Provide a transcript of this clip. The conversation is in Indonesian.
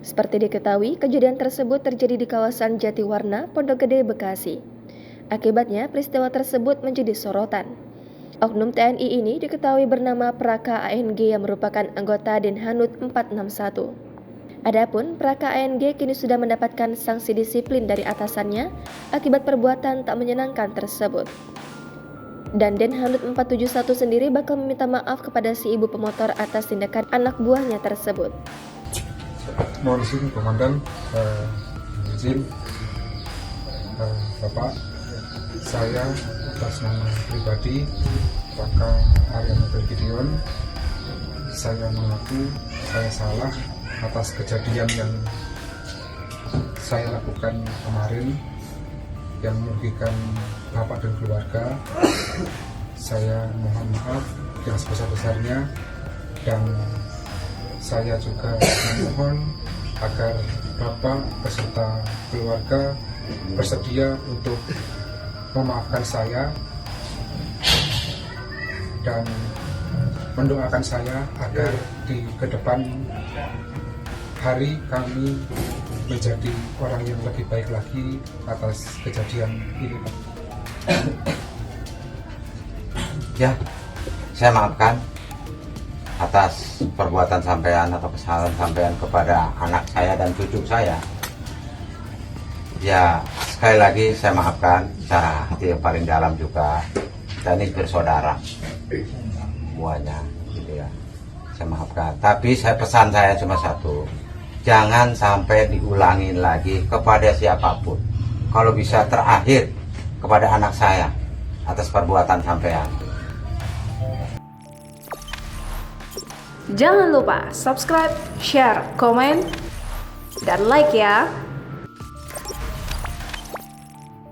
Seperti diketahui, kejadian tersebut terjadi di kawasan Jatiwarna, Pondok Gede, Bekasi. Akibatnya, peristiwa tersebut menjadi sorotan. Oknum TNI ini diketahui bernama Praka ANG yang merupakan anggota Denhanud 461. Adapun Praka ANG kini sudah mendapatkan sanksi disiplin dari atasannya akibat perbuatan tak menyenangkan tersebut. Dan Denhanud 471 sendiri bakal meminta maaf kepada si ibu pemotor atas tindakan anak buahnya tersebut. Mohon izin Komandan, izin Bapak, saya atas nama pribadi Praka Ariana Gideon, saya mengaku saya salah atas kejadian yang saya lakukan kemarin yang merugikan Bapak dan keluarga. Saya mohon maaf yang sebesar-besarnya, dan saya juga memohon agar Bapak beserta keluarga bersedia untuk memaafkan saya dan mendoakan saya agar di kedepan hari kami menjadi orang yang lebih baik lagi atas kejadian ini. Ya, saya maafkan atas perbuatan sampean atau kesalahan sampean kepada anak saya dan cucu saya. Ya, sekali lagi saya maafkan secara hati yang paling dalam juga. Dan ini bersaudara semuanya, gitu ya. Saya maafkan. Tapi pesan saya cuma satu. Jangan sampai diulangin lagi kepada siapapun. Kalau bisa terakhir kepada anak saya atas perbuatan sampean. Jangan lupa subscribe, share, komen, dan like ya.